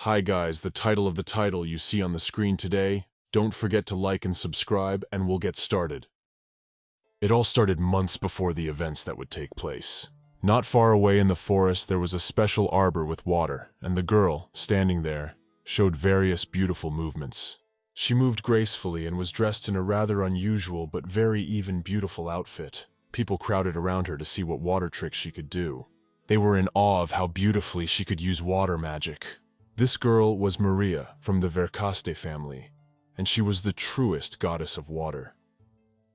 Hi guys, the title of the title you see on the screen today. Don't forget to like and subscribe and we'll get started. It all started months before the events that would take place. Not far away in the forest there was a special arbor with water, and the girl, standing there, showed various beautiful movements. She moved gracefully and was dressed in a rather unusual but very even beautiful outfit. People crowded around her to see what water tricks she could do. They were in awe of how beautifully she could use water magic. This girl was Maria from the Verkaste family, and she was the truest goddess of water.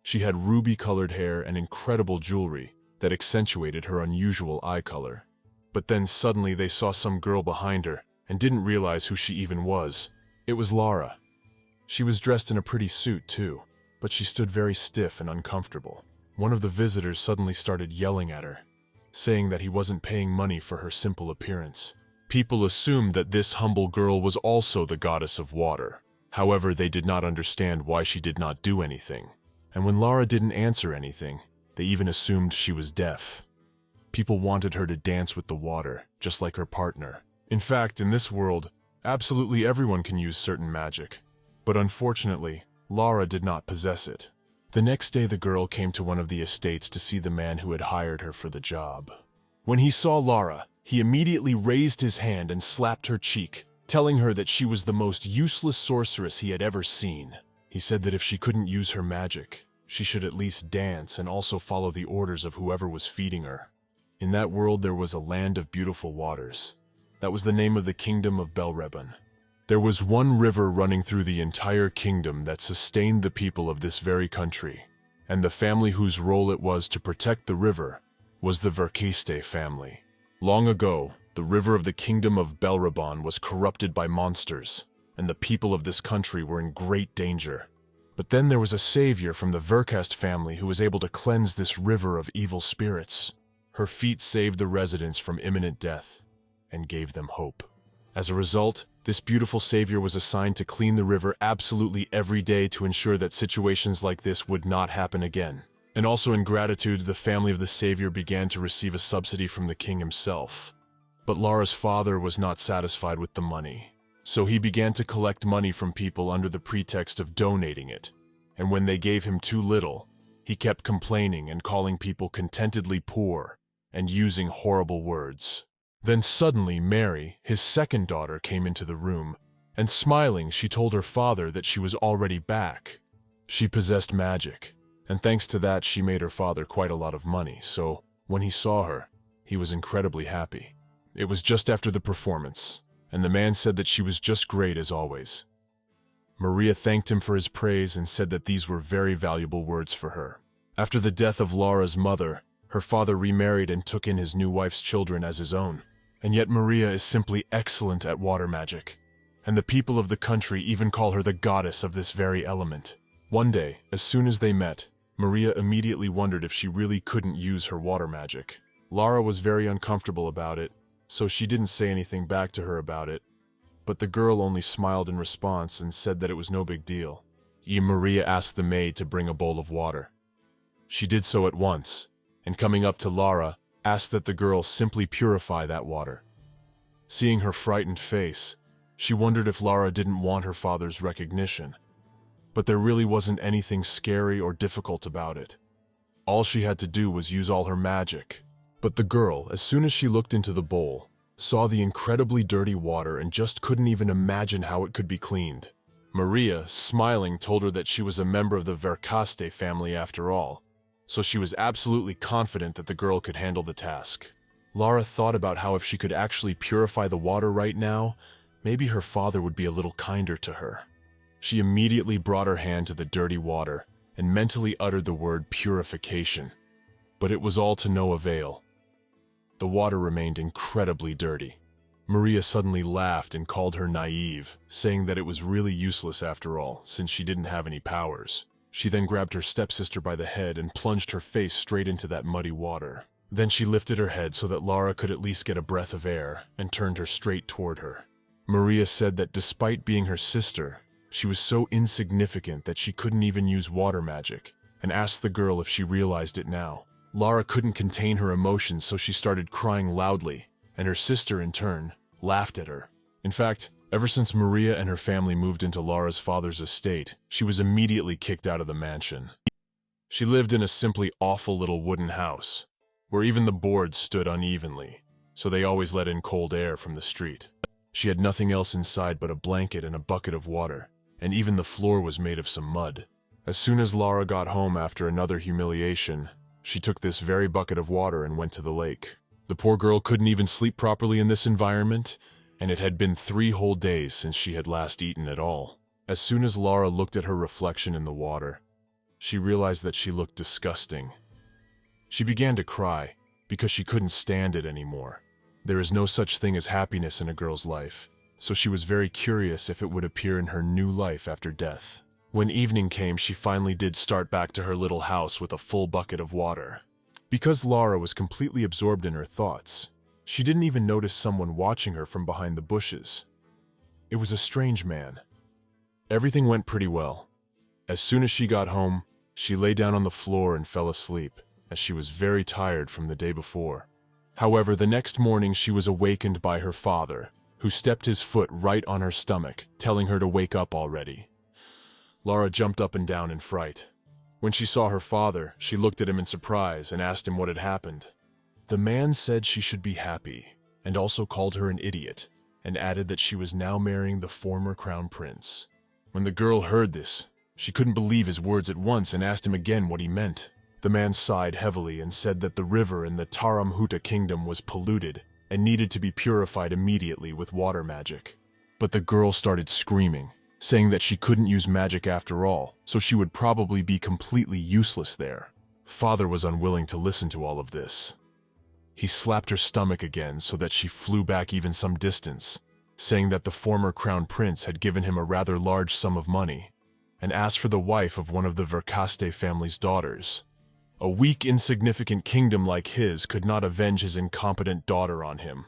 She had ruby-colored hair and incredible jewelry that accentuated her unusual eye color. But then suddenly they saw some girl behind her and didn't realize who she even was. It was Lara. She was dressed in a pretty suit too, but she stood very stiff and uncomfortable. One of the visitors suddenly started yelling at her, saying that he wasn't paying money for her simple appearance. People assumed that this humble girl was also the goddess of water. However, they did not understand why she did not do anything. And when Lara didn't answer anything, they even assumed she was deaf. People wanted her to dance with the water, just like her partner. In fact, in this world, absolutely everyone can use certain magic. But unfortunately, Lara did not possess it. The next day the girl came to one of the estates to see the man who had hired her for the job. When he saw Lara, he immediately raised his hand and slapped her cheek, telling her that she was the most useless sorceress he had ever seen. He said that if she couldn't use her magic, she should at least dance and also follow the orders of whoever was feeding her. In that world there was a land of beautiful waters. That was the name of the kingdom of Belrebon. There was one river running through the entire kingdom that sustained the people of this very country, and the family whose role it was to protect the river was the Verkaste family. Long ago, the river of the kingdom of Belrebon was corrupted by monsters, and the people of this country were in great danger. But then there was a savior from the Verkaste family who was able to cleanse this river of evil spirits. Her feat saved the residents from imminent death and gave them hope. As a result, this beautiful savior was assigned to clean the river absolutely every day to ensure that situations like this would not happen again. And also in gratitude, the family of the savior began to receive a subsidy from the king himself. But Lara's father was not satisfied with the money, so he began to collect money from people under the pretext of donating it. And when they gave him too little, he kept complaining and calling people contentedly poor and using horrible words. Then suddenly Mary, his second daughter, came into the room, and smiling, she told her father that she was already back. She possessed magic, and thanks to that she made her father quite a lot of money, so when he saw her, he was incredibly happy. It was just after the performance, and the man said that she was just great as always. Maria thanked him for his praise and said that these were very valuable words for her. After the death of Lara's mother, her father remarried and took in his new wife's children as his own. And yet Maria is simply excellent at water magic, and the people of the country even call her the goddess of this very element. One day, as soon as they met, Maria immediately wondered if she really couldn't use her water magic. Lara was very uncomfortable about it, so she didn't say anything back to her about it, but the girl only smiled in response and said that it was no big deal. Maria asked the maid to bring a bowl of water. She did so at once, and coming up to Lara, asked that the girl simply purify that water. Seeing her frightened face, she wondered if Lara didn't want her father's recognition. But there really wasn't anything scary or difficult about it. All she had to do was use all her magic. But the girl, as soon as she looked into the bowl, saw the incredibly dirty water and just couldn't even imagine how it could be cleaned. Maria, smiling, told her that she was a member of the Verkaste family after all, so she was absolutely confident that the girl could handle the task. Lara thought about how if she could actually purify the water right now, maybe her father would be a little kinder to her. She immediately brought her hand to the dirty water and mentally uttered the word purification. But it was all to no avail. The water remained incredibly dirty. Maria suddenly laughed and called her naive, saying that it was really useless after all, since she didn't have any powers. She then grabbed her stepsister by the head and plunged her face straight into that muddy water. Then she lifted her head so that Lara could at least get a breath of air and turned her straight toward her. Maria said that despite being her sister, she was so insignificant that she couldn't even use water magic, and asked the girl if she realized it now. Lara couldn't contain her emotions, so she started crying loudly, and her sister, in turn, laughed at her. In fact, ever since Maria and her family moved into Lara's father's estate, she was immediately kicked out of the mansion. She lived in a simply awful little wooden house, where even the boards stood unevenly, so they always let in cold air from the street. She had nothing else inside but a blanket and a bucket of water, and even the floor was made of some mud. As soon as Lara got home after another humiliation, she took this very bucket of water and went to the lake. The poor girl couldn't even sleep properly in this environment, and it had been 3 whole days since she had last eaten at all. As soon as Lara looked at her reflection in the water, she realized that she looked disgusting. She began to cry because she couldn't stand it anymore. There is no such thing as happiness in a girl's life, so she was very curious if it would appear in her new life after death. When evening came, she finally did start back to her little house with a full bucket of water. Because Lara was completely absorbed in her thoughts, she didn't even notice someone watching her from behind the bushes. It was a strange man. Everything went pretty well. As soon as she got home, she lay down on the floor and fell asleep, as she was very tired from the day before. However, the next morning she was awakened by her father, who stepped his foot right on her stomach, telling her to wake up already. Lara jumped up and down in fright. When she saw her father, she looked at him in surprise and asked him what had happened. The man said she should be happy, and also called her an idiot, and added that she was now marrying the former crown prince. When the girl heard this, she couldn't believe his words at once and asked him again what he meant. The man sighed heavily and said that the river in the Taramhuta kingdom was polluted and needed to be purified immediately with water magic. But the girl started screaming, saying that she couldn't use magic after all, so she would probably be completely useless there. Father was unwilling to listen to all of this. He slapped her stomach again so that she flew back even some distance, saying that the former crown prince had given him a rather large sum of money, and asked for the wife of one of the Verkaste family's daughters. A weak, insignificant kingdom like his could not avenge his incompetent daughter on him.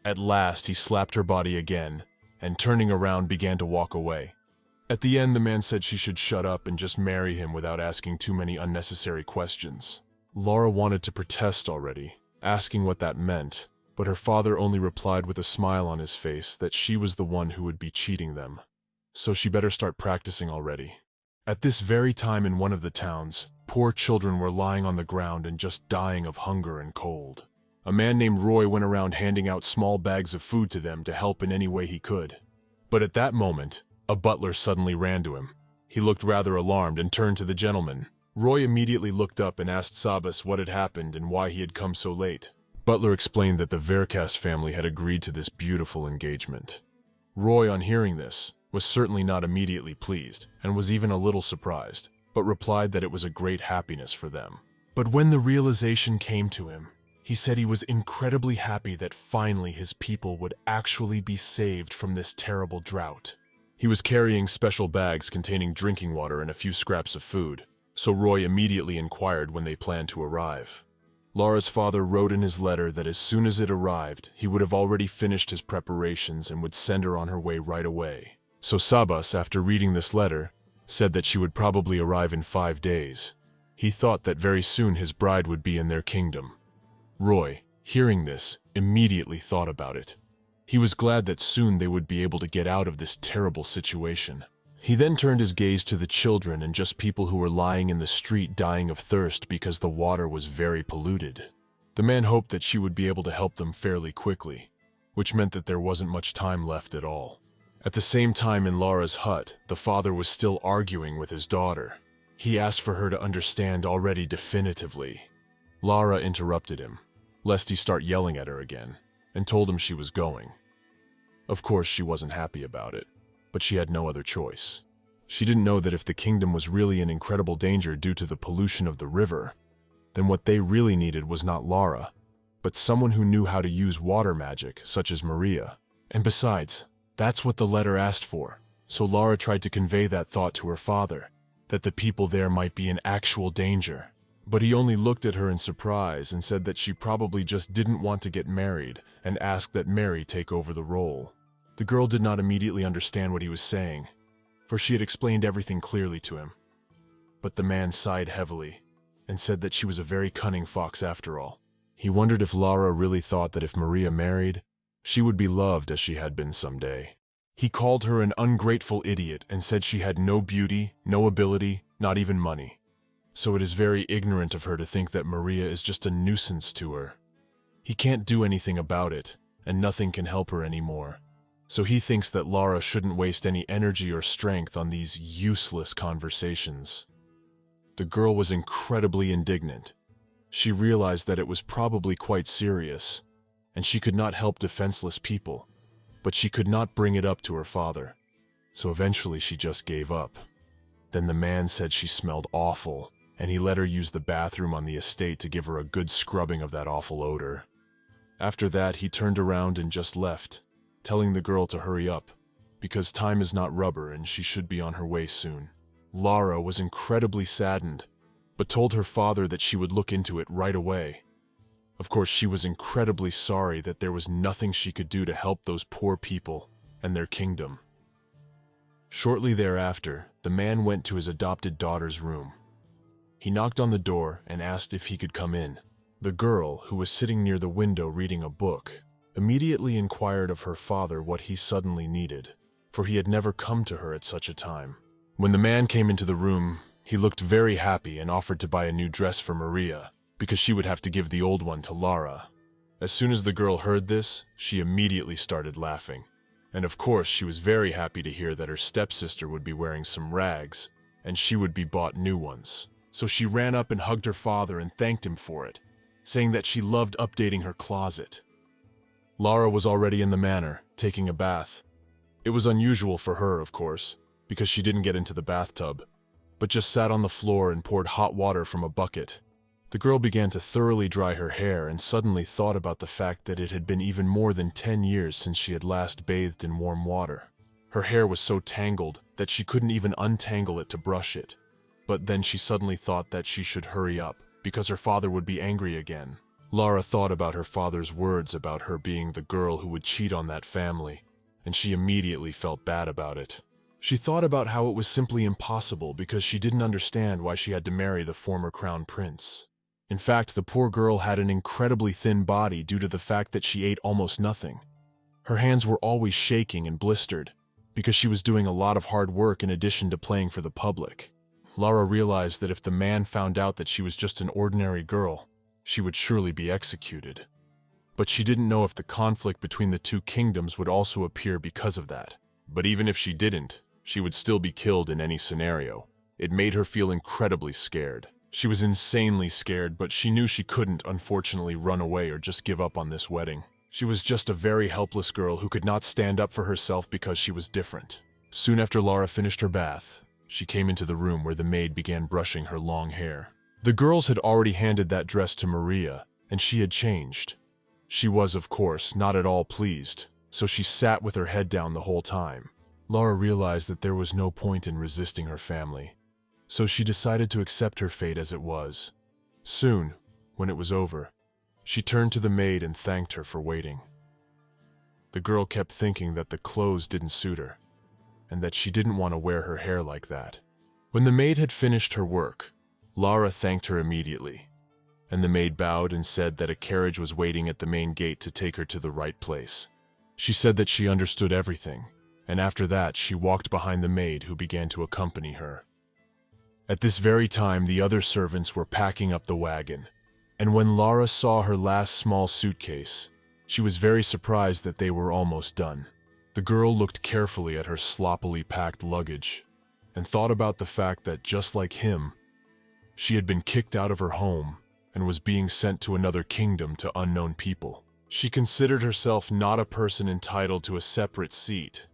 At last, he slapped her body again, and turning around began to walk away. At the end, the man said she should shut up and just marry him without asking too many unnecessary questions. Lara wanted to protest already, asking what that meant, but her father only replied with a smile on his face that she was the one who would be cheating them, so she better start practicing already. At this very time in one of the towns, poor children were lying on the ground and just dying of hunger and cold. A man named Roy went around handing out small bags of food to them to help in any way he could. But at that moment, a butler suddenly ran to him. He looked rather alarmed and turned to the gentleman. Roy immediately looked up and asked Sabas what had happened and why he had come so late. Butler explained that the Verkast family had agreed to this beautiful engagement. Roy, on hearing this, was certainly not immediately pleased and was even a little surprised, but replied that it was a great happiness for them. But when the realization came to him, he said he was incredibly happy that finally his people would actually be saved from this terrible drought. He was carrying special bags containing drinking water and a few scraps of food, so Roy immediately inquired when they planned to arrive. Lara's father wrote in his letter that as soon as it arrived, he would have already finished his preparations and would send her on her way right away. So Sabas, after reading this letter, said that she would probably arrive in 5 days. He thought that very soon his bride would be in their kingdom. Roy, hearing this, immediately thought about it. He was glad that soon they would be able to get out of this terrible situation. He then turned his gaze to the children and just people who were lying in the street dying of thirst because the water was very polluted. The man hoped that she would be able to help them fairly quickly, which meant that there wasn't much time left at all. At the same time in Lara's hut, the father was still arguing with his daughter. He asked for her to understand already definitively. Lara interrupted him, lest he start yelling at her again, and told him she was going. Of course, she wasn't happy about it, but she had no other choice. She didn't know that if the kingdom was really in incredible danger due to the pollution of the river, then what they really needed was not Lara, but someone who knew how to use water magic, such as Maria. And besides, that's what the letter asked for, so Lara tried to convey that thought to her father, that the people there might be in actual danger. But he only looked at her in surprise and said that she probably just didn't want to get married and asked that Mary take over the role. The girl did not immediately understand what he was saying, for she had explained everything clearly to him. But the man sighed heavily and said that she was a very cunning fox after all. He wondered if Lara really thought that if Maria married, She would be loved as she had been someday. He called her an ungrateful idiot and said she had no beauty, no ability, not even money. So it is very ignorant of her to think that Maria is just a nuisance to her. He can't do anything about it, and nothing can help her anymore. So he thinks that Lara shouldn't waste any energy or strength on these useless conversations. The girl was incredibly indignant. She realized that it was probably quite serious, and she could not help defenseless people, but she could not bring it up to her father. So eventually she just gave up. Then the man said she smelled awful, and he let her use the bathroom on the estate to give her a good scrubbing of that awful odor. After that, he turned around and just left, telling the girl to hurry up, because time is not rubber and she should be on her way soon. Lara was incredibly saddened, but told her father that she would look into it right away. Of course, she was incredibly sorry that there was nothing she could do to help those poor people and their kingdom. Shortly thereafter, the man went to his adopted daughter's room. He knocked on the door and asked if he could come in. The girl, who was sitting near the window reading a book, immediately inquired of her father what he suddenly needed, for he had never come to her at such a time. When the man came into the room, he looked very happy and offered to buy a new dress for Maria, because she would have to give the old one to Lara. As soon as the girl heard this, she immediately started laughing. And of course, she was very happy to hear that her stepsister would be wearing some rags, and she would be bought new ones. So she ran up and hugged her father and thanked him for it, saying that she loved updating her closet. Lara was already in the manor, taking a bath. It was unusual for her, of course, because she didn't get into the bathtub, but just sat on the floor and poured hot water from a bucket. The girl began to thoroughly dry her hair and suddenly thought about the fact that it had been even more than 10 years since she had last bathed in warm water. Her hair was so tangled that she couldn't even untangle it to brush it. But then she suddenly thought that she should hurry up, because her father would be angry again. Lara thought about her father's words about her being the girl who would cheat on that family, and she immediately felt bad about it. She thought about how it was simply impossible because she didn't understand why she had to marry the former crown prince. In fact, the poor girl had an incredibly thin body due to the fact that she ate almost nothing. Her hands were always shaking and blistered, because she was doing a lot of hard work in addition to playing for the public. Lara realized that if the man found out that she was just an ordinary girl, she would surely be executed. But she didn't know if the conflict between the two kingdoms would also appear because of that. But even if she didn't, she would still be killed in any scenario. It made her feel incredibly scared. She was insanely scared, but she knew she couldn't, unfortunately, run away or just give up on this wedding. She was just a very helpless girl who could not stand up for herself because she was different. Soon after Lara finished her bath, she came into the room where the maid began brushing her long hair. The girls had already handed that dress to Maria, and she had changed. She was, of course, not at all pleased, so she sat with her head down the whole time. Lara realized that there was no point in resisting her family, so she decided to accept her fate as it was. Soon, when it was over, she turned to the maid and thanked her for waiting. The girl kept thinking that the clothes didn't suit her, and that she didn't want to wear her hair like that. When the maid had finished her work, Lara thanked her immediately, and the maid bowed and said that a carriage was waiting at the main gate to take her to the right place. She said that she understood everything, and after that she walked behind the maid who began to accompany her. At this very time, the other servants were packing up the wagon, and when Lara saw her last small suitcase, she was very surprised that they were almost done. The girl looked carefully at her sloppily packed luggage and thought about the fact that, just like him, she had been kicked out of her home and was being sent to another kingdom to unknown people. She considered herself not a person entitled to a separate seat,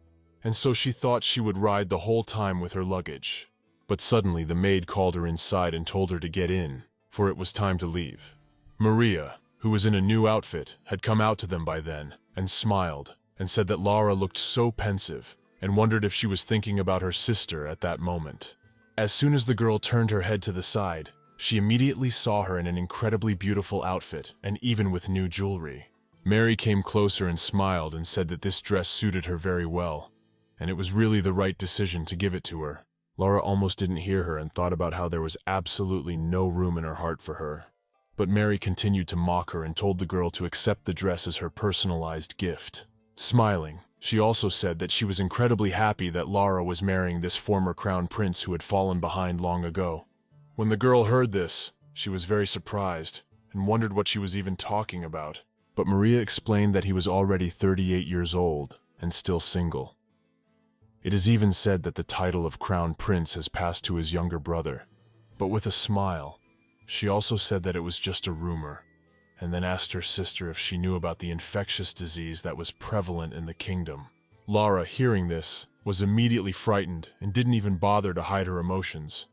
and so she thought she would ride the whole time with her luggage. But suddenly the maid called her inside and told her to get in, for it was time to leave. Maria, who was in a new outfit, had come out to them by then and smiled and said that Lara looked so pensive and wondered if she was thinking about her sister at that moment. As soon as the girl turned her head to the side, she immediately saw her in an incredibly beautiful outfit and even with new jewelry. Mary came closer and smiled and said that this dress suited her very well, and it was really the right decision to give it to her. Lara almost didn't hear her and thought about how there was absolutely no room in her heart for her. But Mary continued to mock her and told the girl to accept the dress as her personalized gift. Smiling, she also said that she was incredibly happy that Lara was marrying this former crown prince who had fallen behind long ago. When the girl heard this, she was very surprised and wondered what she was even talking about. But Maria explained that he was already 38 years old and still single. It is even said that the title of crown prince has passed to his younger brother. But with a smile, she also said that it was just a rumor, and then asked her sister if she knew about the infectious disease that was prevalent in the kingdom. Lara, hearing this, was immediately frightened and didn't even bother to hide her emotions.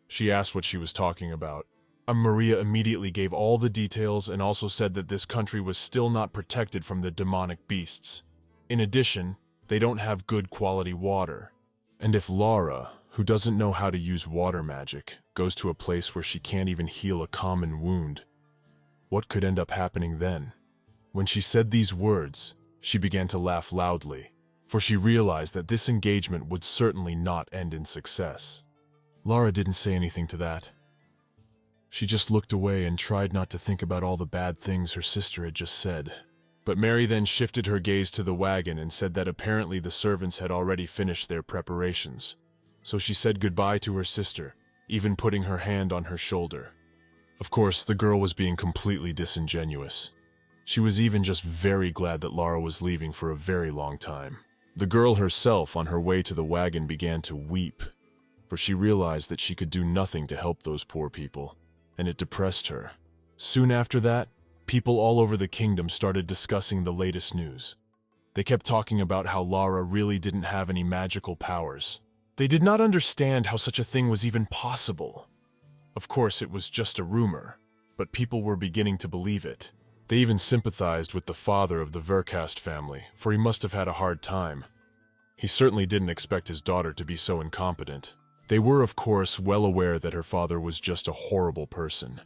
She asked what she was talking about. Maria immediately gave all the details and also said that this country was still not protected from the demonic beasts. In addition, they don't have good quality water. And if Lara, who doesn't know how to use water magic, goes to a place where she can't even heal a common wound, what could end up happening then? When she said these words, she began to laugh loudly, for she realized that this engagement would certainly not end in success. Lara didn't say anything to that. She just looked away and tried not to think about all the bad things her sister had just said. But Mary then shifted her gaze to the wagon and said that apparently the servants had already finished their preparations. So she said goodbye to her sister, even putting her hand on her shoulder. Of course, the girl was being completely disingenuous. She was even just very glad that Lara was leaving for a very long time. The girl herself, on her way to the wagon, began to weep, for she realized that she could do nothing to help those poor people, and it depressed her. Soon after that, people all over the kingdom started discussing the latest news. They kept talking about how Lara really didn't have any magical powers. They did not understand how such a thing was even possible. Of course, it was just a rumor, but people were beginning to believe it. They even sympathized with the father of the Vercast family, for he must have had a hard time. He certainly didn't expect his daughter to be so incompetent. They were, of course, well aware that her father was just a horrible person,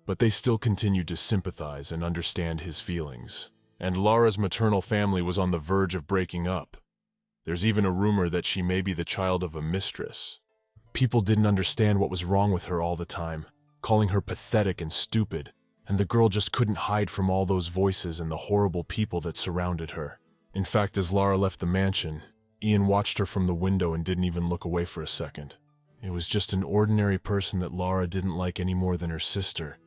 but they still continued to sympathize and understand his feelings. And Lara's maternal family was on the verge of breaking up. There's even a rumor that she may be the child of a mistress. People didn't understand what was wrong with her all the time, calling her pathetic and stupid, and the girl just couldn't hide from all those voices and the horrible people that surrounded her. In fact, as Lara left the mansion, Ian watched her from the window and didn't even look away for a second. It was just an ordinary person that Lara didn't like any more than her sister,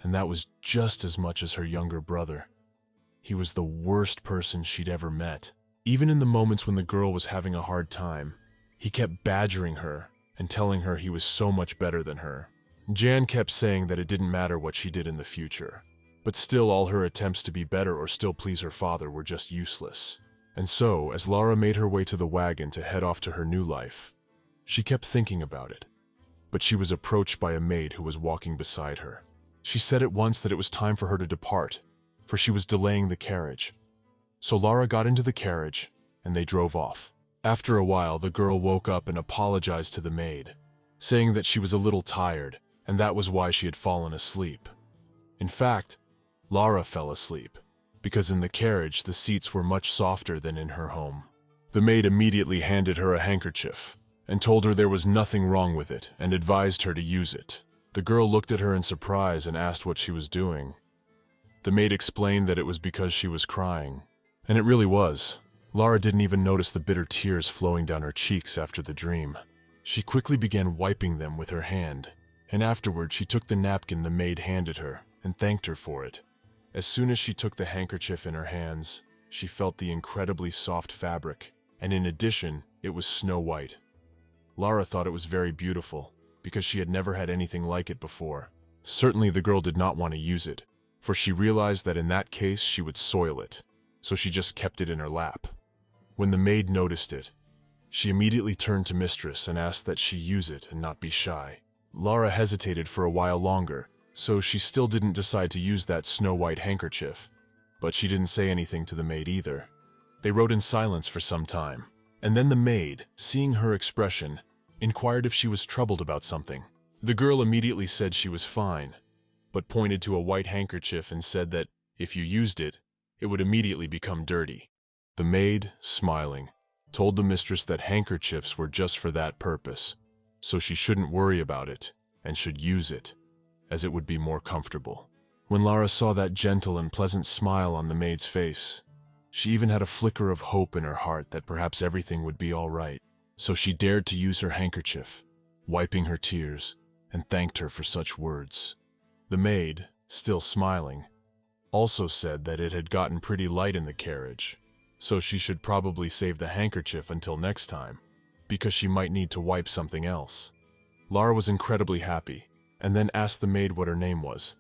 and that was just as much as her younger brother. He was the worst person she'd ever met. Even in the moments when the girl was having a hard time, he kept badgering her and telling her he was so much better than her. Jan kept saying that it didn't matter what she did in the future, but still all her attempts to be better or still please her father were just useless. And so, as Lara made her way to the wagon to head off to her new life, she kept thinking about it. But she was approached by a maid who was walking beside her. She said at once that it was time for her to depart, for she was delaying the carriage. So Lara got into the carriage, and they drove off. After a while, the girl woke up and apologized to the maid, saying that she was a little tired, and that was why she had fallen asleep. In fact, Lara fell asleep, because in the carriage the seats were much softer than in her home. The maid immediately handed her a handkerchief, and told her there was nothing wrong with it, and advised her to use it. The girl looked at her in surprise and asked what she was doing. The maid explained that it was because she was crying, and it really was. Lara didn't even notice the bitter tears flowing down her cheeks after the dream. She quickly began wiping them with her hand, and afterward she took the napkin the maid handed her and thanked her for it. As soon as she took the handkerchief in her hands, she felt the incredibly soft fabric, and in addition, it was snow white. Lara thought it was very beautiful, because she had never had anything like it before. Certainly the girl did not want to use it, for she realized that in that case she would soil it, so she just kept it in her lap. When the maid noticed it, she immediately turned to Mistress and asked that she use it and not be shy. Lara hesitated for a while longer, so she still didn't decide to use that snow-white handkerchief, but she didn't say anything to the maid either. They rode in silence for some time, and then the maid, seeing her expression, inquired if she was troubled about something. The girl immediately said she was fine, but pointed to a white handkerchief and said that if you used it, it would immediately become dirty. The maid, smiling, told the mistress that handkerchiefs were just for that purpose, so she shouldn't worry about it and should use it, as it would be more comfortable. When Lara saw that gentle and pleasant smile on the maid's face, she even had a flicker of hope in her heart that perhaps everything would be all right. So she dared to use her handkerchief, wiping her tears, and thanked her for such words. The maid, still smiling, also said that it had gotten pretty light in the carriage, so she should probably save the handkerchief until next time, because she might need to wipe something else. Lara was incredibly happy, and then asked the maid what her name was.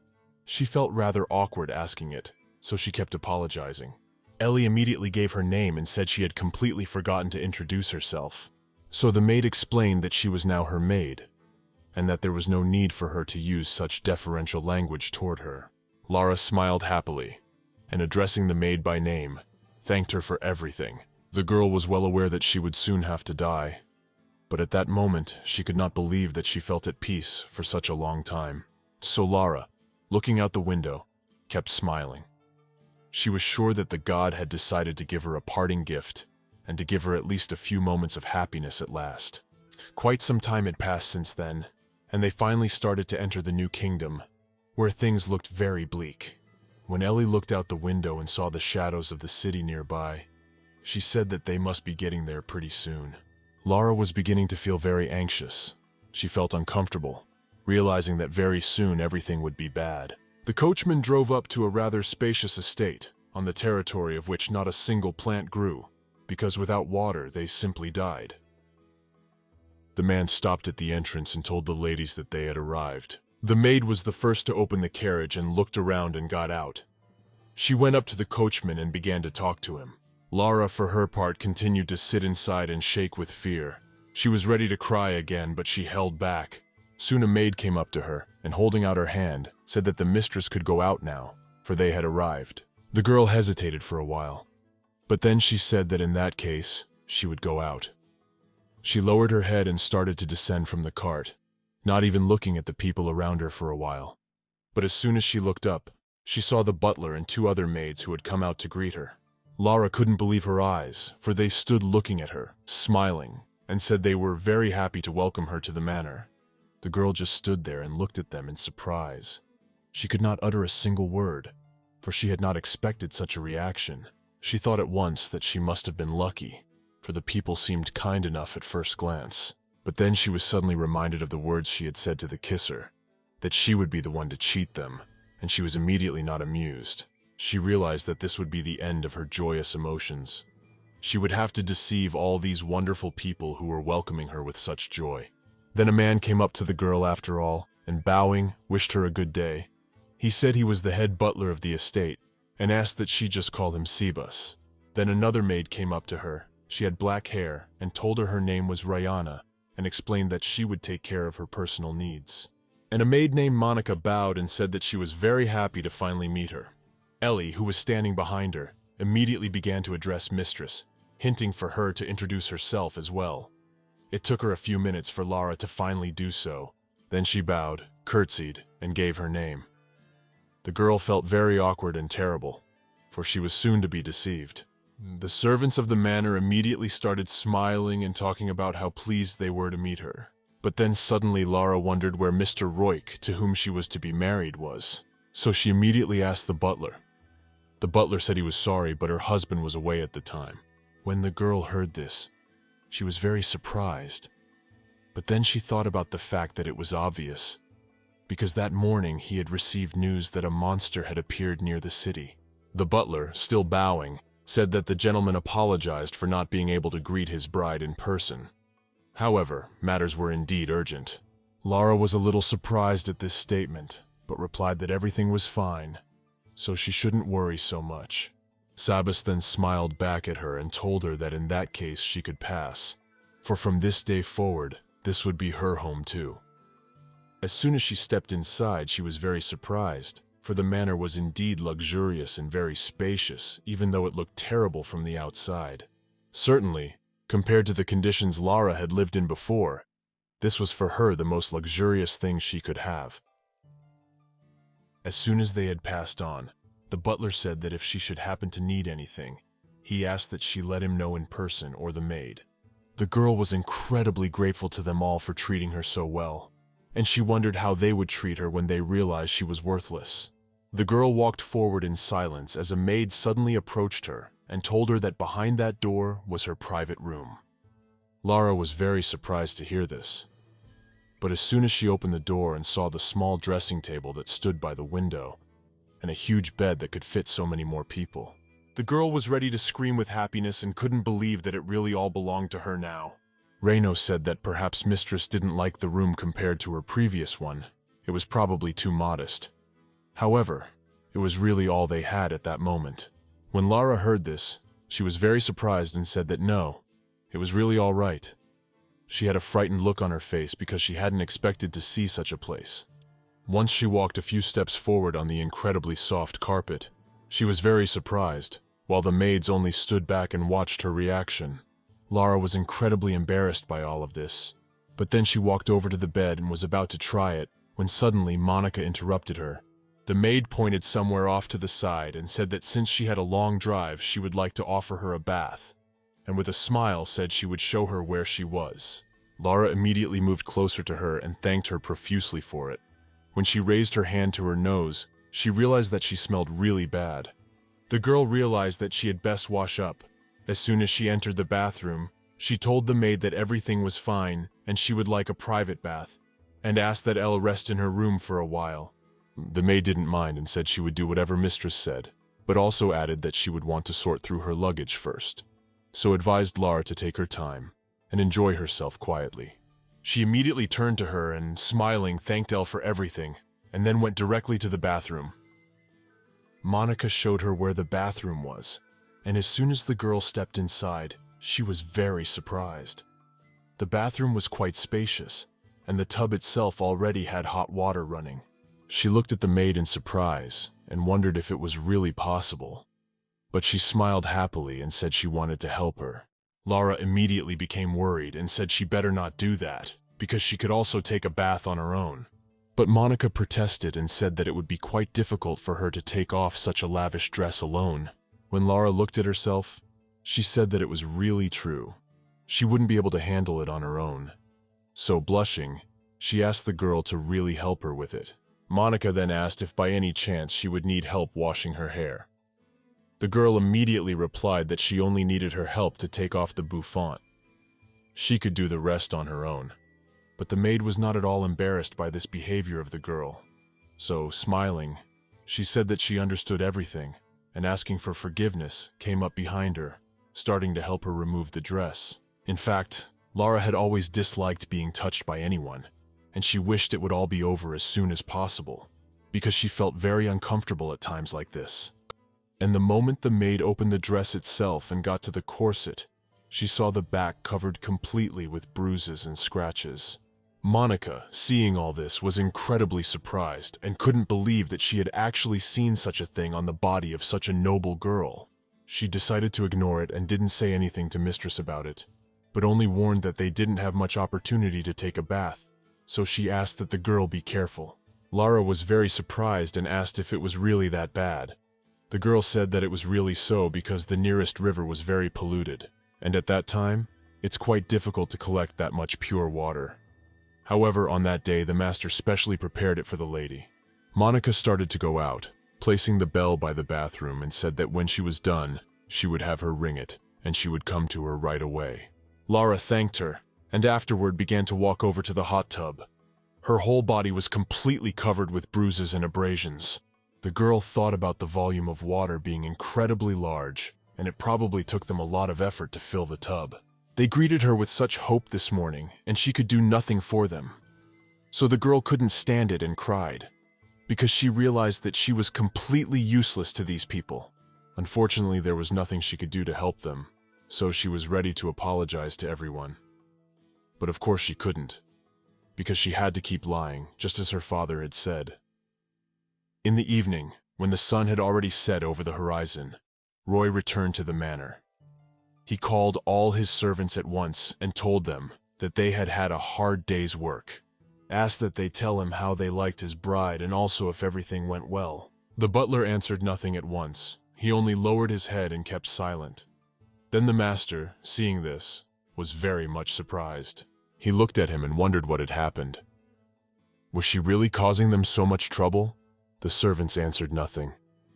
She felt rather awkward asking it, so she kept apologizing. Ellie immediately gave her name and said she had completely forgotten to introduce herself. So the maid explained that she was now her maid, and that there was no need for her to use such deferential language toward her. Lara smiled happily, and addressing the maid by name, thanked her for everything. The girl was well aware that she would soon have to die, but at that moment she could not believe that she felt at peace for such a long time. So Lara, looking out the window, kept smiling. She was sure that the god had decided to give her a parting gift, and to give her at least a few moments of happiness at last. Quite some time had passed since then, and they finally started to enter the new kingdom, where things looked very bleak. When Ellie looked out the window and saw the shadows of the city nearby, she said that they must be getting there pretty soon. Lara was beginning to feel very anxious. She felt uncomfortable, realizing that very soon everything would be bad. The coachman drove up to a rather spacious estate, on the territory of which not a single plant grew, because without water they simply died. The man stopped at the entrance and told the ladies that they had arrived. The maid was the first to open the carriage and looked around and got out. She went up to the coachman and began to talk to him. Lara, for her part, continued to sit inside and shake with fear. She was ready to cry again, but she held back. Soon a maid came up to her, and holding out her hand, said that the mistress could go out now, for they had arrived. The girl hesitated for a while, but then she said that in that case, she would go out. She lowered her head and started to descend from the cart, not even looking at the people around her for a while. But as soon as she looked up, she saw the butler and two other maids who had come out to greet her. Lara couldn't believe her eyes, for they stood looking at her, smiling, and said they were very happy to welcome her to the manor. The girl just stood there and looked at them in surprise. She could not utter a single word, for she had not expected such a reaction. She thought at once that she must have been lucky, for the people seemed kind enough at first glance. But then she was suddenly reminded of the words she had said to the kisser, that she would be the one to cheat them, and she was immediately not amused. She realized that this would be the end of her joyous emotions. She would have to deceive all these wonderful people who were welcoming her with such joy. Then a man came up to the girl after all, and bowing, wished her a good day. He said he was the head butler of the estate, and asked that she just call him Sebas. Then another maid came up to her. She had black hair, and told her name was Rayana, and explained that she would take care of her personal needs. And a maid named Monica bowed and said that she was very happy to finally meet her. Ellie, who was standing behind her, immediately began to address Mistress, hinting for her to introduce herself as well. It took her a few minutes for Lara to finally do so. Then she bowed, curtsied, and gave her name. The girl felt very awkward and terrible, for she was soon to be deceived. The servants of the manor immediately started smiling and talking about how pleased they were to meet her. But then suddenly Lara wondered where Mr. Roik, to whom she was to be married, was. So she immediately asked the butler. The butler said he was sorry, but her husband was away at the time. When the girl heard this, she was very surprised. But then she thought about the fact that it was obvious, because that morning he had received news that a monster had appeared near the city. The butler, still bowing, said that the gentleman apologized for not being able to greet his bride in person. However, matters were indeed urgent. Lara was a little surprised at this statement, but replied that everything was fine, so she shouldn't worry so much. Sabas then smiled back at her and told her that in that case she could pass, for from this day forward, this would be her home too. As soon as she stepped inside, she was very surprised, for the manor was indeed luxurious and very spacious, even though it looked terrible from the outside. Certainly, compared to the conditions Lara had lived in before, this was for her the most luxurious thing she could have. As soon as they had passed on, the butler said that if she should happen to need anything, he asked that she let him know in person or the maid. The girl was incredibly grateful to them all for treating her so well, and she wondered how they would treat her when they realized she was worthless. The girl walked forward in silence as a maid suddenly approached her and told her that behind that door was her private room. Lara was very surprised to hear this. But as soon as she opened the door and saw the small dressing table that stood by the window, and a huge bed that could fit so many more people, the girl was ready to scream with happiness and couldn't believe that it really all belonged to her now. Reino said that perhaps Mistress didn't like the room compared to her previous one. It was probably too modest. However, it was really all they had at that moment. When Lara heard this, she was very surprised and said that no, it was really all right. She had a frightened look on her face because she hadn't expected to see such a place. Once she walked a few steps forward on the incredibly soft carpet, she was very surprised, while the maids only stood back and watched her reaction. Lara was incredibly embarrassed by all of this, but then she walked over to the bed and was about to try it when suddenly Monica interrupted her. The maid pointed somewhere off to the side and said that since she had a long drive, she would like to offer her a bath, and with a smile said she would show her where she was. Lara immediately moved closer to her and thanked her profusely for it. When she raised her hand to her nose, she realized that she smelled really bad. The girl realized that she had best wash up. As soon as she entered the bathroom, she told the maid that everything was fine and she would like a private bath, and asked that Elle rest in her room for a while. The maid didn't mind and said she would do whatever Mistress said, but also added that she would want to sort through her luggage first, so advised Lara to take her time and enjoy herself quietly. She immediately turned to her and, smiling, thanked Elle for everything, and then went directly to the bathroom. Monica showed her where the bathroom was, and as soon as the girl stepped inside, she was very surprised. The bathroom was quite spacious, and the tub itself already had hot water running. She looked at the maid in surprise and wondered if it was really possible, but she smiled happily and said she wanted to help her. Lara immediately became worried and said she better not do that, because she could also take a bath on her own. But Monica protested and said that it would be quite difficult for her to take off such a lavish dress alone. When Lara looked at herself, she said that it was really true. She wouldn't be able to handle it on her own. So, blushing, she asked the girl to really help her with it. Monica then asked if by any chance she would need help washing her hair. The girl immediately replied that she only needed her help to take off the bouffant. She could do the rest on her own. But the maid was not at all embarrassed by this behavior of the girl. So, smiling, she said that she understood everything, and asking for forgiveness, came up behind her, starting to help her remove the dress. In fact, Lara had always disliked being touched by anyone, and she wished it would all be over as soon as possible, because she felt very uncomfortable at times like this. And the moment the maid opened the dress itself and got to the corset, she saw the back covered completely with bruises and scratches. Monica, seeing all this, was incredibly surprised and couldn't believe that she had actually seen such a thing on the body of such a noble girl. She decided to ignore it and didn't say anything to Mistress about it, but only warned that they didn't have much opportunity to take a bath, so she asked that the girl be careful. Lara was very surprised and asked if it was really that bad. The girl said that it was really so because the nearest river was very polluted, and at that time, it's quite difficult to collect that much pure water. However, on that day, the master specially prepared it for the lady. Monica started to go out, placing the bell by the bathroom, and said that when she was done, she would have her ring it, and she would come to her right away. Lara thanked her, and afterward began to walk over to the hot tub. Her whole body was completely covered with bruises and abrasions. The girl thought about the volume of water being incredibly large, and it probably took them a lot of effort to fill the tub. They greeted her with such hope this morning, and she could do nothing for them. So the girl couldn't stand it and cried, because she realized that she was completely useless to these people. Unfortunately, there was nothing she could do to help them, so she was ready to apologize to everyone. But of course she couldn't, because she had to keep lying, just as her father had said. In the evening, when the sun had already set over the horizon, Roy returned to the manor. He called all his servants at once and told them that they had had a hard day's work, asked that they tell him how they liked his bride and also if everything went well. The butler answered nothing at once. He only lowered his head and kept silent. Then the master, seeing this, was very much surprised. He looked at him and wondered what had happened. Was she really causing them so much trouble? The servants answered nothing.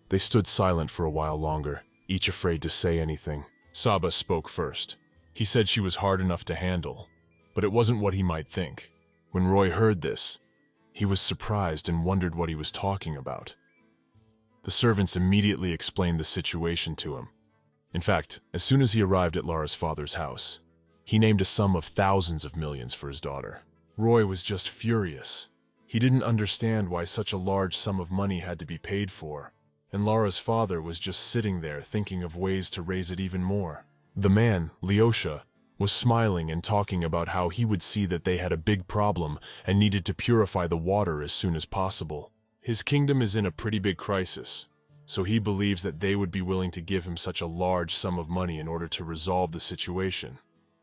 They stood silent for a while longer, each afraid to say anything. Saba spoke first. He said she was hard enough to handle, but it wasn't what he might think. When Roy heard this, he was surprised and wondered what he was talking about. The servants immediately explained the situation to him. In fact, as soon as he arrived at Lara's father's house, he named a sum of thousands of millions for his daughter. Roy was just furious. He didn't understand why such a large sum of money had to be paid for, and Lara's father was just sitting there thinking of ways to raise it even more. The man, Leosha, was smiling and talking about how he would see that they had a big problem and needed to purify the water as soon as possible. His kingdom is in a pretty big crisis, so he believes that they would be willing to give him such a large sum of money in order to resolve the situation.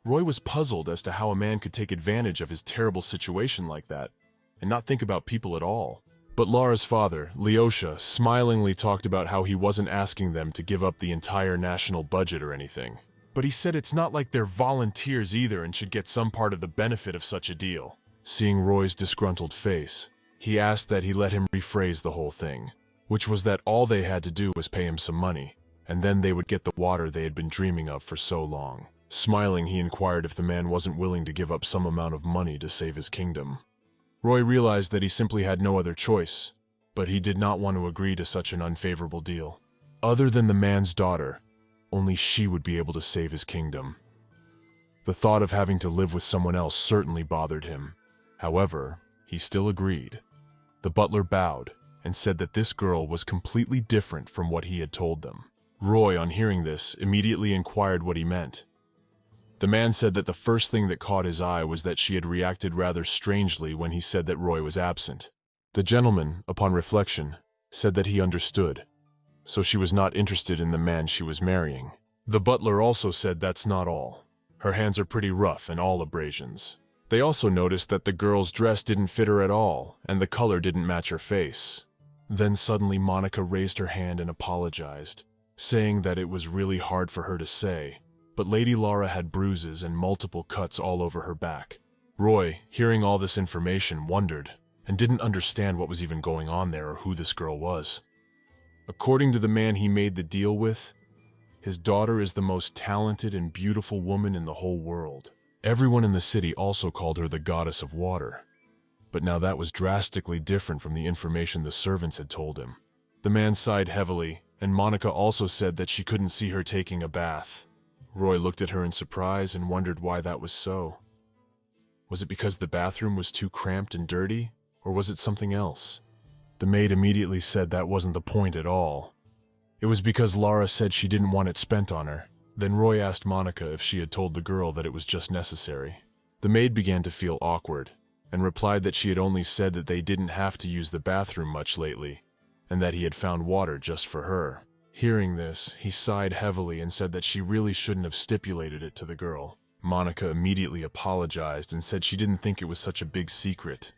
Roy was puzzled as to how a man could take advantage of his terrible situation like that and not think about people at all. But Lara's father, Leosha, smilingly talked about how he wasn't asking them to give up the entire national budget or anything. But he said it's not like they're volunteers either and should get some part of the benefit of such a deal. Seeing Roy's disgruntled face, he asked that he let him rephrase the whole thing, which was that all they had to do was pay him some money, and then they would get the water they had been dreaming of for so long. Smiling, he inquired if the man wasn't willing to give up some amount of money to save his kingdom. Roy realized that he simply had no other choice, but he did not want to agree to such an unfavorable deal. Other than the man's daughter, only she would be able to save his kingdom. The thought of having to live with someone else certainly bothered him. However, he still agreed. The butler bowed and said that this girl was completely different from what he had told them. Roy, on hearing this, immediately inquired what he meant. The man said that the first thing that caught his eye was that she had reacted rather strangely when he said that Roy was absent. The gentleman, upon reflection, said that he understood, so she was not interested in the man she was marrying. The butler also said that's not all. Her hands are pretty rough and all abrasions. They also noticed that the girl's dress didn't fit her at all, and the color didn't match her face. Then suddenly Monica raised her hand and apologized, saying that it was really hard for her to say, but Lady Lara had bruises and multiple cuts all over her back. Roy, hearing all this information, wondered and didn't understand what was even going on there or who this girl was. According to the man he made the deal with, his daughter is the most talented and beautiful woman in the whole world. Everyone in the city also called her the goddess of water. But now that was drastically different from the information the servants had told him. The man sighed heavily, and Monica also said that she couldn't see her taking a bath. Roy looked at her in surprise and wondered why that was so. Was it because the bathroom was too cramped and dirty, or was it something else? The maid immediately said that wasn't the point at all. It was because Lara said she didn't want it spent on her. Then Roy asked Monica if she had told the girl that it was just necessary. The maid began to feel awkward, and replied that she had only said that they didn't have to use the bathroom much lately, and that he had found water just for her. Hearing this, he sighed heavily and said that she really shouldn't have stipulated it to the girl. Monica immediately apologized and said she didn't think it was such a big secret.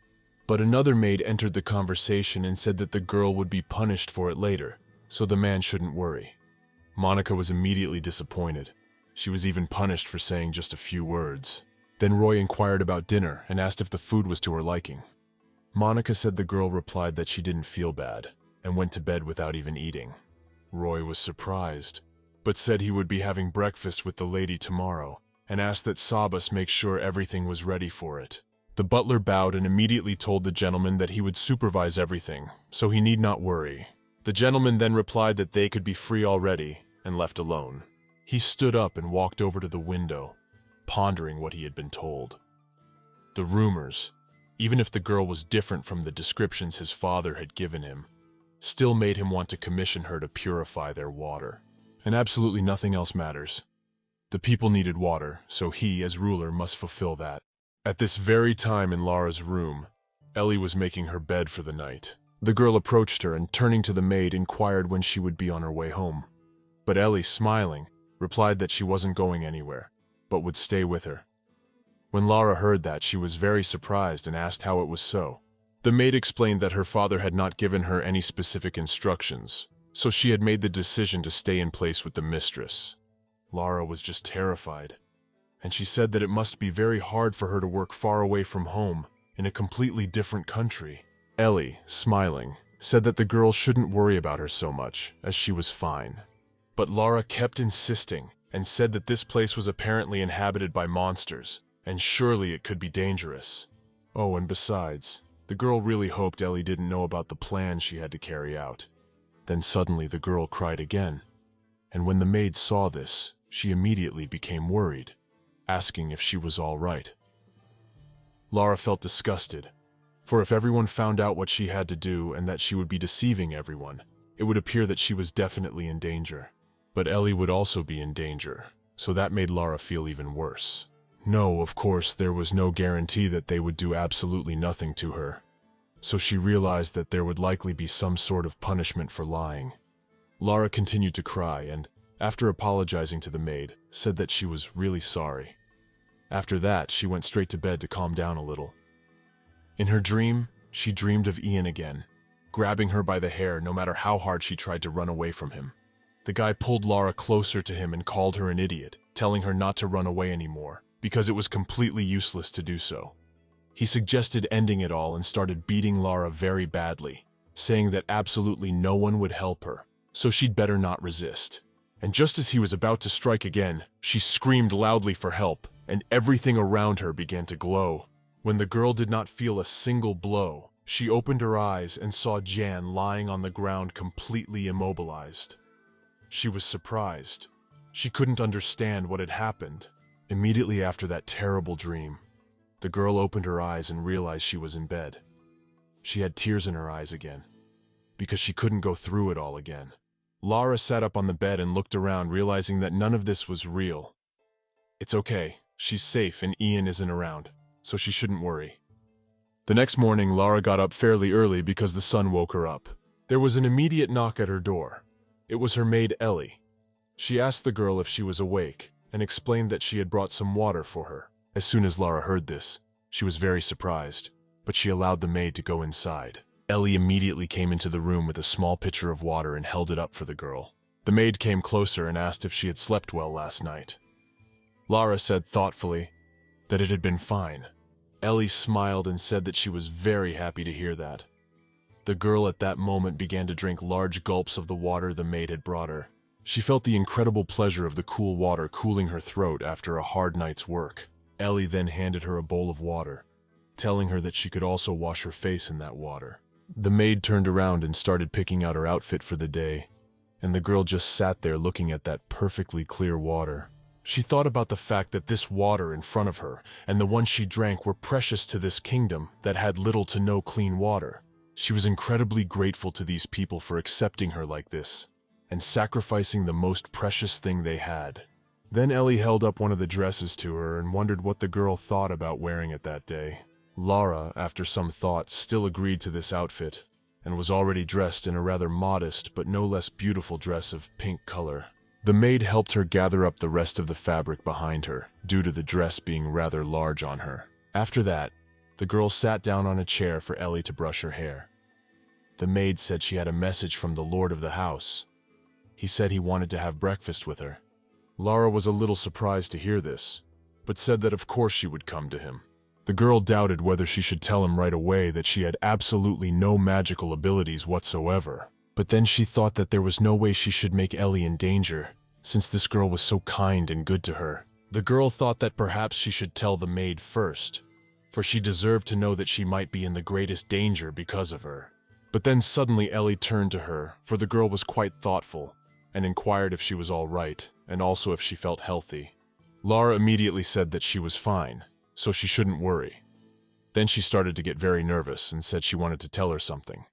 But another maid entered the conversation and said that the girl would be punished for it later, so the man shouldn't worry. Monica was immediately disappointed. She was even punished for saying just a few words. Then Roy inquired about dinner and asked if the food was to her liking. Monica said the girl replied that she didn't feel bad and went to bed without even eating. Roy was surprised, but said he would be having breakfast with the lady tomorrow and asked that Sabas make sure everything was ready for it. The butler bowed and immediately told the gentleman that he would supervise everything, so he need not worry. The gentleman then replied that they could be free already and left alone. He stood up and walked over to the window, pondering what he had been told. The rumors, even if the girl was different from the descriptions his father had given him, still made him want to commission her to purify their water. And absolutely nothing else matters. The people needed water, so he, as ruler, must fulfill that. At this very time in Lara's room, Ellie was making her bed for the night. The girl approached her and, turning to the maid, inquired when she would be on her way home. But Ellie, smiling, replied that she wasn't going anywhere, but would stay with her. When Lara heard that, she was very surprised and asked how it was so. The maid explained that her father had not given her any specific instructions, so she had made the decision to stay in place with the mistress. Lara was just terrified, and she said that it must be very hard for her to work far away from home in a completely different country. Ellie, smiling, said that the girl shouldn't worry about her so much, as she was fine. But Lara kept insisting and said that this place was apparently inhabited by monsters, and surely it could be dangerous. Oh, and besides, the girl really hoped Ellie didn't know about the plan she had to carry out. Then suddenly the girl cried again, and when the maid saw this, she immediately became worried, asking if she was all right. Lara felt disgusted, for if everyone found out what she had to do and that she would be deceiving everyone, it would appear that she was definitely in danger. But Ellie would also be in danger, so that made Lara feel even worse. No, of course, there was no guarantee that they would do absolutely nothing to her, so she realized that there would likely be some sort of punishment for lying. Lara continued to cry and, after apologizing to the maid, said that she was really sorry. After that, she went straight to bed to calm down a little. In her dream, she dreamed of Ian again, grabbing her by the hair no matter how hard she tried to run away from him. The guy pulled Lara closer to him and called her an idiot, telling her not to run away anymore, because it was completely useless to do so. He suggested ending it all and started beating Lara very badly, saying that absolutely no one would help her, so she'd better not resist. And just as he was about to strike again, she screamed loudly for help, and everything around her began to glow. When the girl did not feel a single blow, she opened her eyes and saw Jan lying on the ground completely immobilized. She was surprised. She couldn't understand what had happened. Immediately after that terrible dream, the girl opened her eyes and realized she was in bed. She had tears in her eyes again, because she couldn't go through it all again. Lara sat up on the bed and looked around, realizing that none of this was real. It's okay, she's safe and Ian isn't around, so she shouldn't worry. The next morning, Lara got up fairly early because the sun woke her up. There was an immediate knock at her door. It was her maid Ellie. She asked the girl if she was awake, and explained that she had brought some water for her. As soon as Lara heard this, she was very surprised, but she allowed the maid to go inside. Ellie immediately came into the room with a small pitcher of water and held it up for the girl. The maid came closer and asked if she had slept well last night. Lara said thoughtfully that it had been fine. Ellie smiled and said that she was very happy to hear that. The girl at that moment began to drink large gulps of the water the maid had brought her. She felt the incredible pleasure of the cool water cooling her throat after a hard night's work. Ellie then handed her a bowl of water, telling her that she could also wash her face in that water. The maid turned around and started picking out her outfit for the day, and the girl just sat there looking at that perfectly clear water. She thought about the fact that this water in front of her and the one she drank were precious to this kingdom that had little to no clean water. She was incredibly grateful to these people for accepting her like this, and sacrificing the most precious thing they had. Then Ellie held up one of the dresses to her and wondered what the girl thought about wearing it that day. Lara, after some thought, still agreed to this outfit, and was already dressed in a rather modest but no less beautiful dress of pink color. The maid helped her gather up the rest of the fabric behind her, due to the dress being rather large on her. After that, the girl sat down on a chair for Ellie to brush her hair. The maid said she had a message from the lord of the house. He said he wanted to have breakfast with her. Lara was a little surprised to hear this, but said that of course she would come to him. The girl doubted whether she should tell him right away that she had absolutely no magical abilities whatsoever. But then she thought that there was no way she should make Ellie in danger, since this girl was so kind and good to her. The girl thought that perhaps she should tell the maid first, for she deserved to know that she might be in the greatest danger because of her. But then suddenly Ellie turned to her, for the girl was quite thoughtful, and inquired if she was all right, and also if she felt healthy. Lara immediately said that she was fine, so she shouldn't worry. Then she started to get very nervous and said she wanted to tell her something.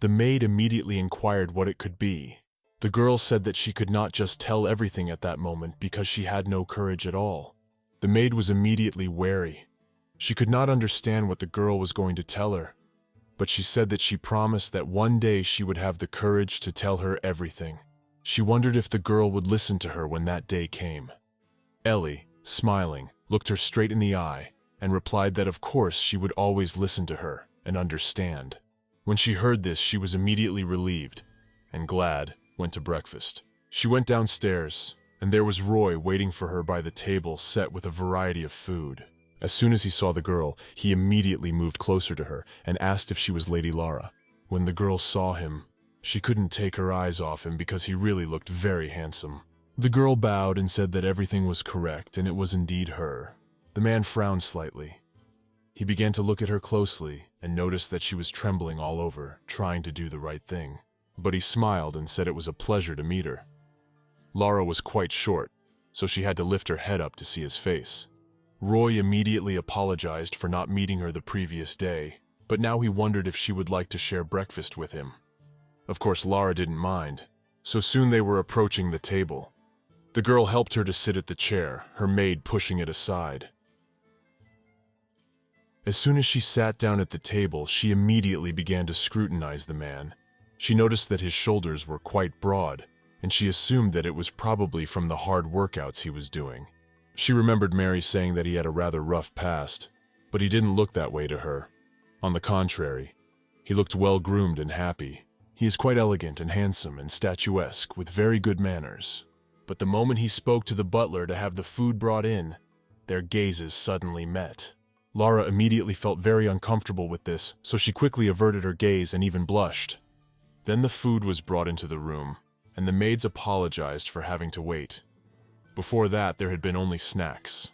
The maid immediately inquired what it could be. The girl said that she could not just tell everything at that moment because she had no courage at all. The maid was immediately wary. She could not understand what the girl was going to tell her, but she said that she promised that one day she would have the courage to tell her everything. She wondered if the girl would listen to her when that day came. Ellie, smiling, looked her straight in the eye and replied that of course she would always listen to her and understand. When she heard this, she was immediately relieved and glad, went to breakfast. She went downstairs, and there was Roy waiting for her by the table set with a variety of food. As soon as he saw the girl, he immediately moved closer to her and asked if she was Lady Lara. When the girl saw him, she couldn't take her eyes off him because he really looked very handsome. The girl bowed and said that everything was correct and it was indeed her. The man frowned slightly. He began to look at her closely and noticed that she was trembling all over, trying to do the right thing. But he smiled and said it was a pleasure to meet her. Lara was quite short, so she had to lift her head up to see his face. Roy immediately apologized for not meeting her the previous day, but now he wondered if she would like to share breakfast with him. Of course, Lara didn't mind, so soon they were approaching the table. The girl helped her to sit at the chair, her maid pushing it aside. As soon as she sat down at the table, she immediately began to scrutinize the man. She noticed that his shoulders were quite broad, and she assumed that it was probably from the hard workouts he was doing. She remembered Mary saying that he had a rather rough past, but he didn't look that way to her. On the contrary, he looked well-groomed and happy. He is quite elegant and handsome and statuesque, with very good manners. But the moment he spoke to the butler to have the food brought in, their gazes suddenly met. Lara immediately felt very uncomfortable with this, so she quickly averted her gaze and even blushed. Then the food was brought into the room, and the maids apologized for having to wait. Before that, there had been only snacks.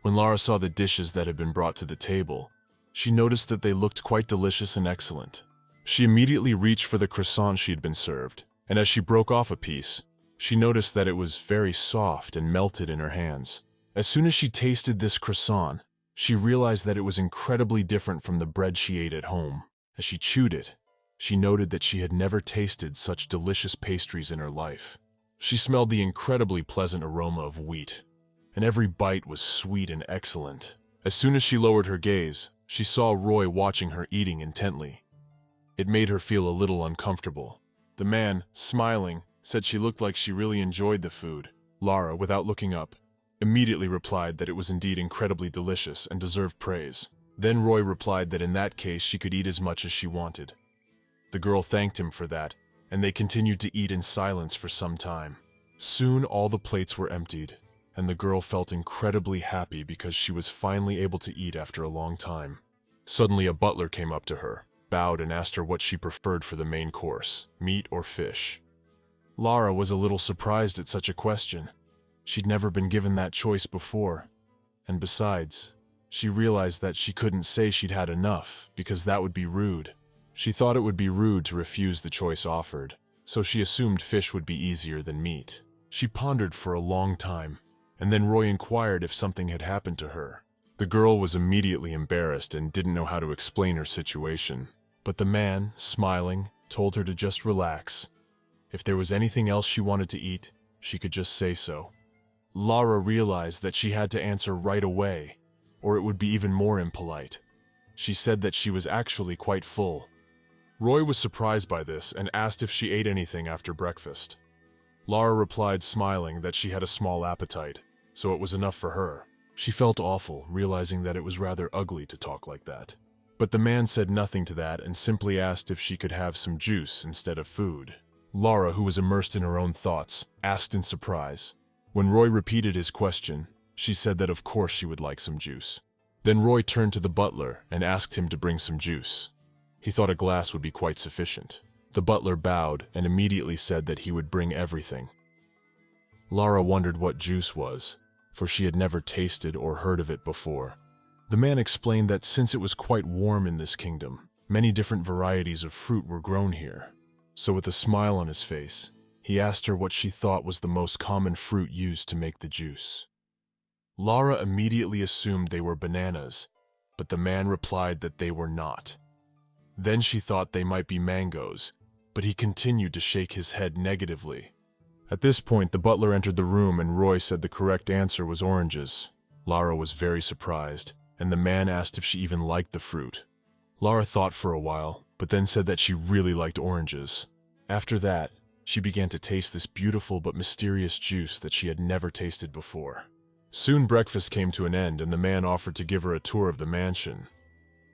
When Lara saw the dishes that had been brought to the table, she noticed that they looked quite delicious and excellent. She immediately reached for the croissant she had been served, and as she broke off a piece, she noticed that it was very soft and melted in her hands. As soon as she tasted this croissant, she realized that it was incredibly different from the bread she ate at home. As she chewed it, she noted that she had never tasted such delicious pastries in her life. She smelled the incredibly pleasant aroma of wheat, and every bite was sweet and excellent. As soon as she lowered her gaze, she saw Roy watching her eating intently. It made her feel a little uncomfortable. The man, smiling, said she looked like she really enjoyed the food. Lara, without looking up, immediately replied that it was indeed incredibly delicious and deserved praise. Then Roy replied that in that case she could eat as much as she wanted. The girl thanked him for that, and they continued to eat in silence for some time. Soon all the plates were emptied, and the girl felt incredibly happy because she was finally able to eat after a long time. Suddenly a butler came up to her, bowed and asked her what she preferred for the main course, meat or fish. Lara was a little surprised at such a question. She'd never been given that choice before, and besides, she realized that she couldn't say she'd had enough because that would be rude. She thought it would be rude to refuse the choice offered, so she assumed fish would be easier than meat. She pondered for a long time, and then Roy inquired if something had happened to her. The girl was immediately embarrassed and didn't know how to explain her situation, but the man, smiling, told her to just relax. If there was anything else she wanted to eat, she could just say so. Lara realized that she had to answer right away, or it would be even more impolite. She said that she was actually quite full. Roy was surprised by this and asked if she ate anything after breakfast. Lara replied, smiling, that she had a small appetite, so it was enough for her. She felt awful, realizing that it was rather ugly to talk like that. But the man said nothing to that and simply asked if she could have some juice instead of food. Lara, who was immersed in her own thoughts, asked in surprise. When Roy repeated his question, she said that of course she would like some juice. Then Roy turned to the butler and asked him to bring some juice. He thought a glass would be quite sufficient. The butler bowed and immediately said that he would bring everything. Lara wondered what juice was, for she had never tasted or heard of it before. The man explained that since it was quite warm in this kingdom, many different varieties of fruit were grown here. So with a smile on his face, he asked her what she thought was the most common fruit used to make the juice. Lara immediately assumed they were bananas, but the man replied that they were not. Then she thought they might be mangoes, but he continued to shake his head negatively. At this point, the butler entered the room and Roy said the correct answer was oranges. Lara was very surprised, and the man asked if she even liked the fruit. Lara thought for a while, but then said that she really liked oranges. After that, she began to taste this beautiful but mysterious juice that she had never tasted before. Soon breakfast came to an end and the man offered to give her a tour of the mansion.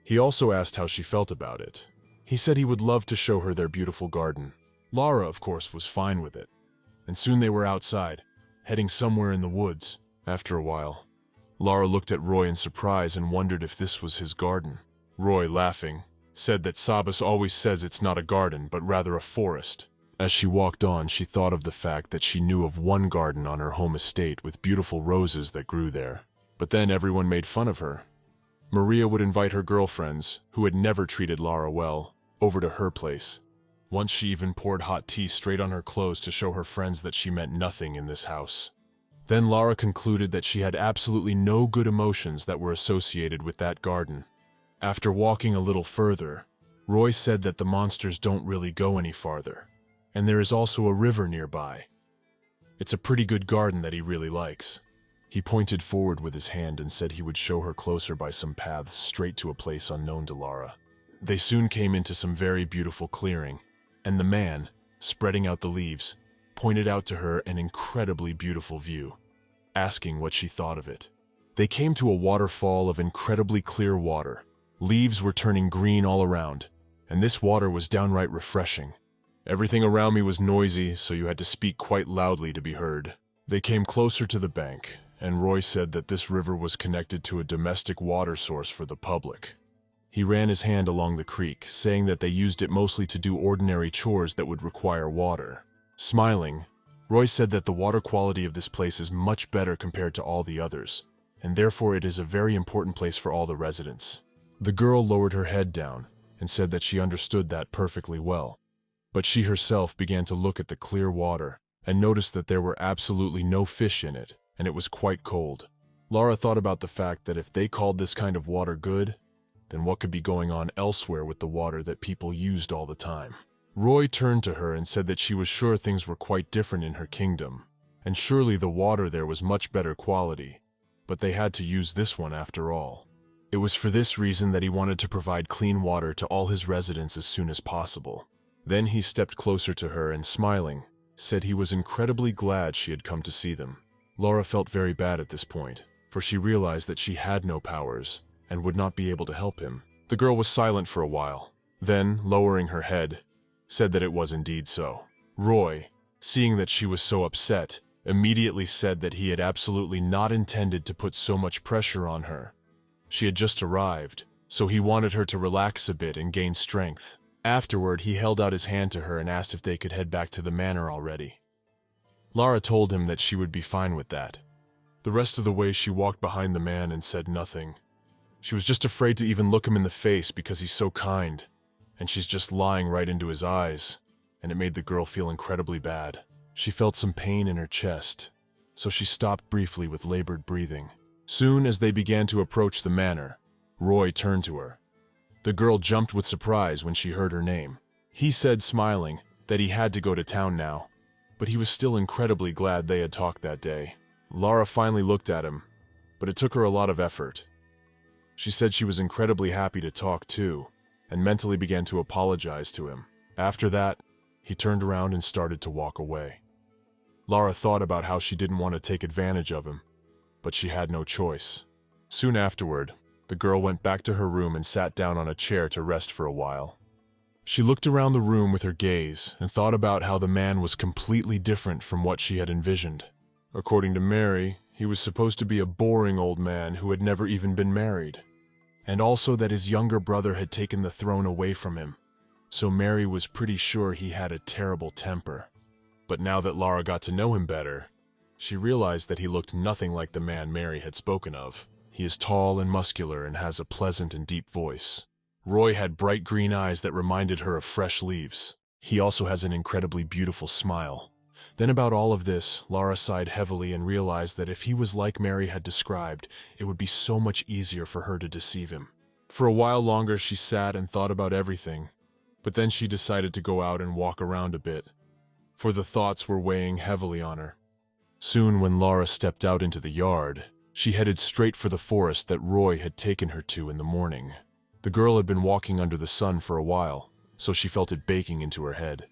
He also asked how she felt about it. He said he would love to show her their beautiful garden. Lara, of course, was fine with it. And soon they were outside, heading somewhere in the woods. After a while, Lara looked at Roy in surprise and wondered if this was his garden. Roy, laughing, said that Sabas always says it's not a garden, but rather a forest. As she walked on, she thought of the fact that she knew of one garden on her home estate with beautiful roses that grew there. But then everyone made fun of her. Maria would invite her girlfriends, who had never treated Lara well, over to her place. Once she even poured hot tea straight on her clothes to show her friends that she meant nothing in this house. Then Lara concluded that she had absolutely no good emotions that were associated with that garden. After walking a little further, Roy said that the monsters don't really go any farther, and there is also a river nearby. It's a pretty good garden that he really likes. He pointed forward with his hand and said he would show her closer by some paths straight to a place unknown to Lara. They soon came into some very beautiful clearing, and the man, spreading out the leaves, pointed out to her an incredibly beautiful view, asking what she thought of it. They came to a waterfall of incredibly clear water. Leaves were turning green all around, and this water was downright refreshing. Everything around me was noisy, so you had to speak quite loudly to be heard. They came closer to the bank, and Roy said that this river was connected to a domestic water source for the public. He ran his hand along the creek, saying that they used it mostly to do ordinary chores that would require water. Smiling, Roy said that the water quality of this place is much better compared to all the others, and therefore it is a very important place for all the residents. The girl lowered her head down and said that she understood that perfectly well, but she herself began to look at the clear water and noticed that there were absolutely no fish in it, and it was quite cold. Lara thought about the fact that if they called this kind of water good, then what could be going on elsewhere with the water that people used all the time? Roy turned to her and said that she was sure things were quite different in her kingdom, and surely the water there was much better quality, but they had to use this one after all. It was for this reason that he wanted to provide clean water to all his residents as soon as possible. Then he stepped closer to her and, smiling, said he was incredibly glad she had come to see them. Lara felt very bad at this point, for she realized that she had no powers and would not be able to help him. The girl was silent for a while, then, lowering her head, said that it was indeed so. Roy, seeing that she was so upset, immediately said that he had absolutely not intended to put so much pressure on her. She had just arrived, so he wanted her to relax a bit and gain strength. Afterward, he held out his hand to her and asked if they could head back to the manor already. Lara told him that she would be fine with that. The rest of the way she walked behind the man and said nothing. She was just afraid to even look him in the face because he's so kind, and she's just lying right into his eyes, and it made the girl feel incredibly bad. She felt some pain in her chest, so she stopped briefly with labored breathing. Soon as they began to approach the manor, Roy turned to her. The girl jumped with surprise when she heard her name. He said, smiling, that he had to go to town now, but he was still incredibly glad they had talked that day. Lara finally looked at him, but it took her a lot of effort. She said she was incredibly happy to talk too, and mentally began to apologize to him. After that, he turned around and started to walk away. Lara thought about how she didn't want to take advantage of him, but she had no choice. Soon afterward, the girl went back to her room and sat down on a chair to rest for a while. She looked around the room with her gaze and thought about how the man was completely different from what she had envisioned. According to Mary, he was supposed to be a boring old man who had never even been married, and also that his younger brother had taken the throne away from him, so Mary was pretty sure he had a terrible temper. But now that Lara got to know him better, she realized that he looked nothing like the man Mary had spoken of. He is tall and muscular and has a pleasant and deep voice. Roy had bright green eyes that reminded her of fresh leaves. He also has an incredibly beautiful smile. Then about all of this, Lara sighed heavily and realized that if he was like Mary had described, it would be so much easier for her to deceive him. For a while longer she sat and thought about everything, but then she decided to go out and walk around a bit, for the thoughts were weighing heavily on her. Soon when Lara stepped out into the yard, she headed straight for the forest that Roy had taken her to in the morning. The girl had been walking under the sun for a while, so she felt it baking into her head.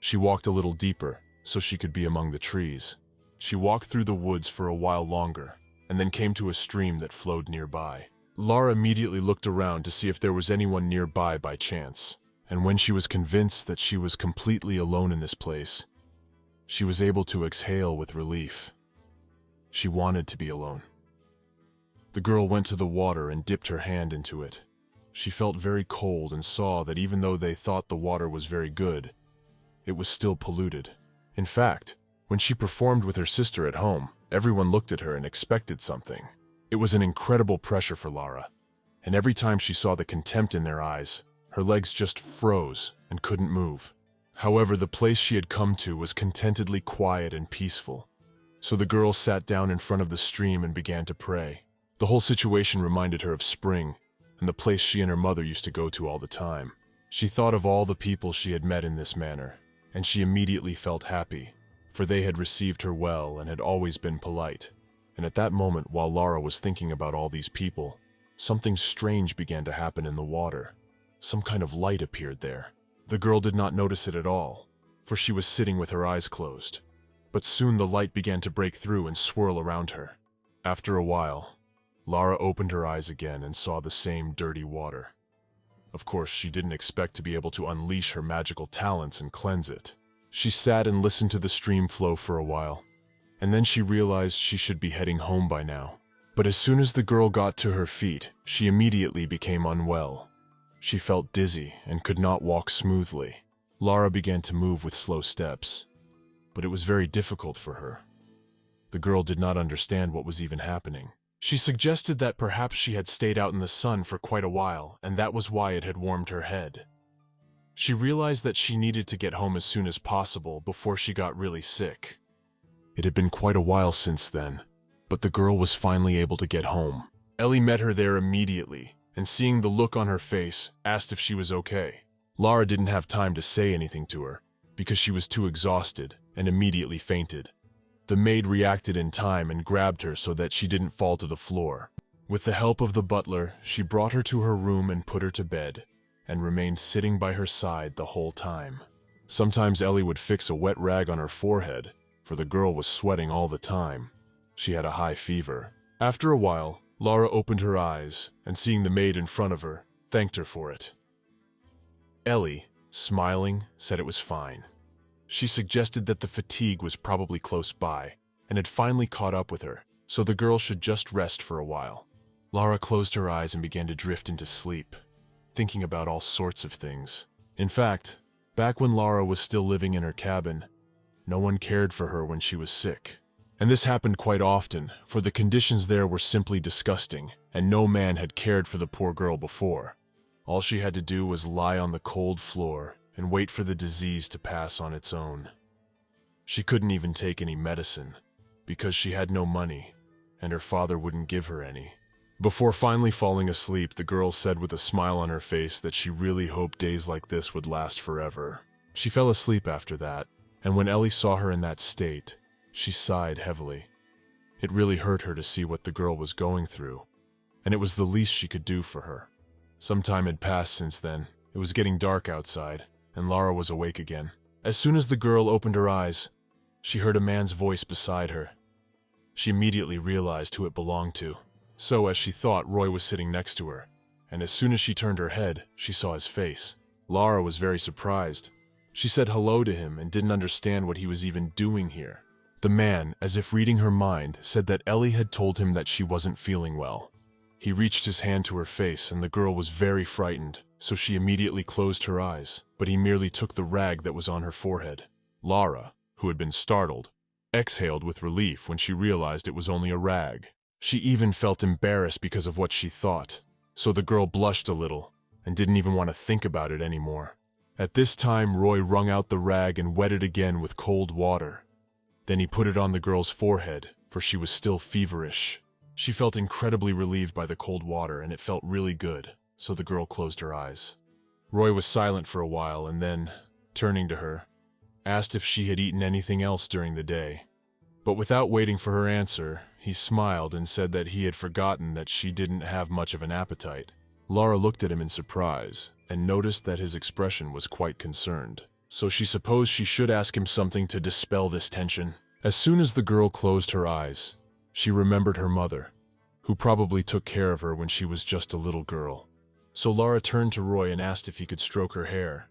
She walked a little deeper, so she could be among the trees. She walked through the woods for a while longer, and then came to a stream that flowed nearby. Lara immediately looked around to see if there was anyone nearby by chance, and when she was convinced that she was completely alone in this place, she was able to exhale with relief. She wanted to be alone. The girl went to the water and dipped her hand into it. she felt very cold and saw that even though they thought the water was very good, it was still polluted. In fact, when she performed with her sister at home, everyone looked at her and expected something. It was an incredible pressure for Lara, and every time she saw the contempt in their eyes, her legs just froze and couldn't move. However, the place she had come to was contentedly quiet and peaceful, so the girl sat down in front of the stream and began to pray. The whole situation reminded her of spring and the place she and her mother used to go to all the time. She thought of all the people she had met in this manor, and she immediately felt happy, for they had received her well and had always been polite. And at that moment, while Lara was thinking about all these people, something strange began to happen in the water. Some kind of light appeared there. The girl did not notice it at all, for she was sitting with her eyes closed. But soon the light began to break through and swirl around her. After a while, Lara opened her eyes again and saw the same dirty water. Of course, she didn't expect to be able to unleash her magical talents and cleanse it. She sat and listened to the stream flow for a while, and then she realized she should be heading home by now. But as soon as the girl got to her feet, she immediately became unwell. She felt dizzy and could not walk smoothly. Lara began to move with slow steps, but it was very difficult for her. The girl did not understand what was even happening. She suggested that perhaps she had stayed out in the sun for quite a while, and that was why it had warmed her head. She realized that she needed to get home as soon as possible before she got really sick. It had been quite a while since then, but the girl was finally able to get home. Ellie met her there immediately, and seeing the look on her face, asked if she was okay. Lara didn't have time to say anything to her, because she was too exhausted and immediately fainted. The maid reacted in time and grabbed her so that she didn't fall to the floor. With the help of the butler, she brought her to her room and put her to bed, and remained sitting by her side the whole time. Sometimes Ellie would fix a wet rag on her forehead, for the girl was sweating all the time. She had a high fever. After a while, Lara opened her eyes, and seeing the maid in front of her, thanked her for it. Ellie, smiling, said it was fine. She suggested that the fatigue was probably close by, and had finally caught up with her, so the girl should just rest for a while. Lara closed her eyes and began to drift into sleep, thinking about all sorts of things. In fact, back when Lara was still living in her cabin, no one cared for her when she was sick. And this happened quite often, for the conditions there were simply disgusting, and no man had cared for the poor girl before. All she had to do was lie on the cold floor and wait for the disease to pass on its own. She couldn't even take any medicine, because she had no money, and her father wouldn't give her any. Before finally falling asleep, the girl said with a smile on her face that she really hoped days like this would last forever. She fell asleep after that, and when Ellie saw her in that state, she sighed heavily. It really hurt her to see what the girl was going through, and it was the least she could do for her. Some time had passed since then. It was getting dark outside, and Lara was awake again. As soon as the girl opened her eyes, she heard a man's voice beside her. She immediately realized who it belonged to. So, as she thought, Roy was sitting next to her, and as soon as she turned her head, she saw his face. Lara was very surprised. She said hello to him and didn't understand what he was even doing here. The man, as if reading her mind, said that Ellie had told him that she wasn't feeling well. He reached his hand to her face, and the girl was very frightened, so she immediately closed her eyes, but he merely took the rag that was on her forehead. Lara, who had been startled, exhaled with relief when she realized it was only a rag. She even felt embarrassed because of what she thought, so the girl blushed a little and didn't even want to think about it anymore. At this time, Roy wrung out the rag and wet it again with cold water. Then he put it on the girl's forehead, for she was still feverish. She felt incredibly relieved by the cold water, and it felt really good, so the girl closed her eyes. Roy was silent for a while and then, turning to her, asked if she had eaten anything else during the day. But without waiting for her answer, he smiled and said that he had forgotten that she didn't have much of an appetite. Lara looked at him in surprise and noticed that his expression was quite concerned, so she supposed she should ask him something to dispel this tension. As soon as the girl closed her eyes, she remembered her mother, who probably took care of her when she was just a little girl. So Lara turned to Roy and asked if he could stroke her hair.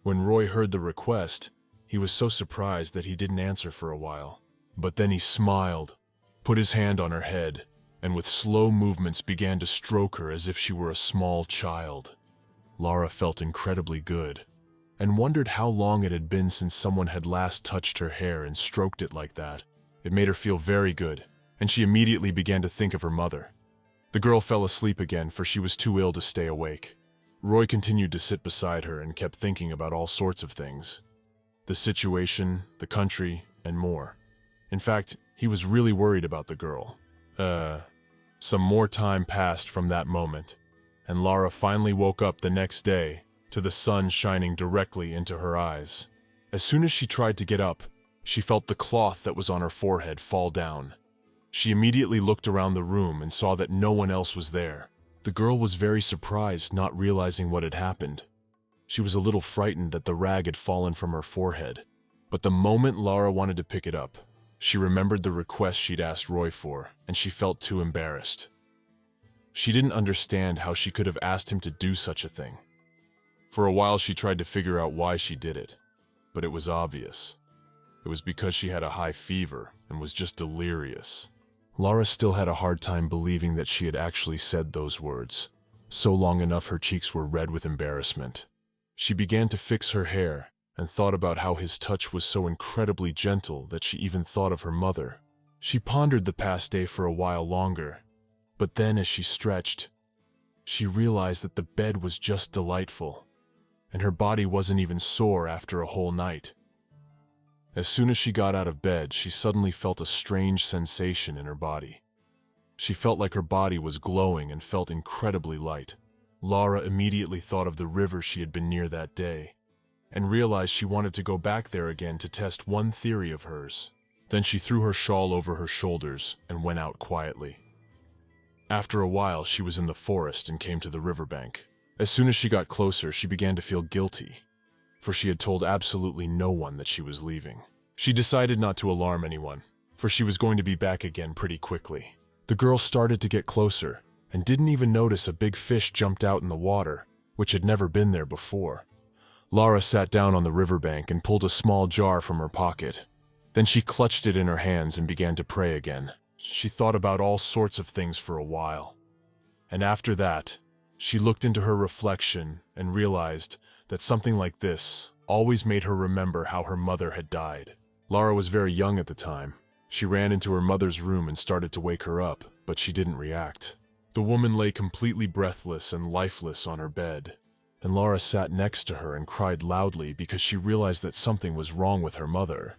When Roy heard the request, he was so surprised that he didn't answer for a while. But then he smiled, put his hand on her head, and with slow movements began to stroke her as if she were a small child. Lara felt incredibly good, and wondered how long it had been since someone had last touched her hair and stroked it like that. It made her feel very good, and she immediately began to think of her mother. The girl fell asleep again, for she was too ill to stay awake. Roy continued to sit beside her and kept thinking about all sorts of things. The situation, the country, and more. In fact, he was really worried about the girl. Some more time passed from that moment, and Lara finally woke up the next day to the sun shining directly into her eyes. As soon as she tried to get up, she felt the cloth that was on her forehead fall down. She immediately looked around the room and saw that no one else was there. The girl was very surprised, not realizing what had happened. She was a little frightened that the rag had fallen from her forehead. But the moment Lara wanted to pick it up, she remembered the request she'd asked Roy for, and she felt too embarrassed. She didn't understand how she could have asked him to do such a thing. For a while she tried to figure out why she did it, but it was obvious. It was because she had a high fever and was just delirious. Lara still had a hard time believing that she had actually said those words. So long enough her cheeks were red with embarrassment. She began to fix her hair and thought about how his touch was so incredibly gentle that she even thought of her mother. She pondered the past day for a while longer, but then as she stretched, she realized that the bed was just delightful, and her body wasn't even sore after a whole night. As soon as she got out of bed, she suddenly felt a strange sensation in her body. She felt like her body was glowing and felt incredibly light. Lara immediately thought of the river she had been near that day, and realized she wanted to go back there again to test one theory of hers. Then she threw her shawl over her shoulders and went out quietly. After a while, she was in the forest and came to the riverbank. As soon as she got closer, she began to feel guilty, for she had told absolutely no one that she was leaving. She decided not to alarm anyone, for she was going to be back again pretty quickly. The girl started to get closer, and didn't even notice a big fish jumped out in the water, which had never been there before. Lara sat down on the riverbank and pulled a small jar from her pocket. Then she clutched it in her hands and began to pray again. She thought about all sorts of things for a while, and after that, she looked into her reflection and realized that something like this always made her remember how her mother had died. Lara was very young at the time. She ran into her mother's room and started to wake her up, but she didn't react. The woman lay completely breathless and lifeless on her bed, and Lara sat next to her and cried loudly because she realized that something was wrong with her mother.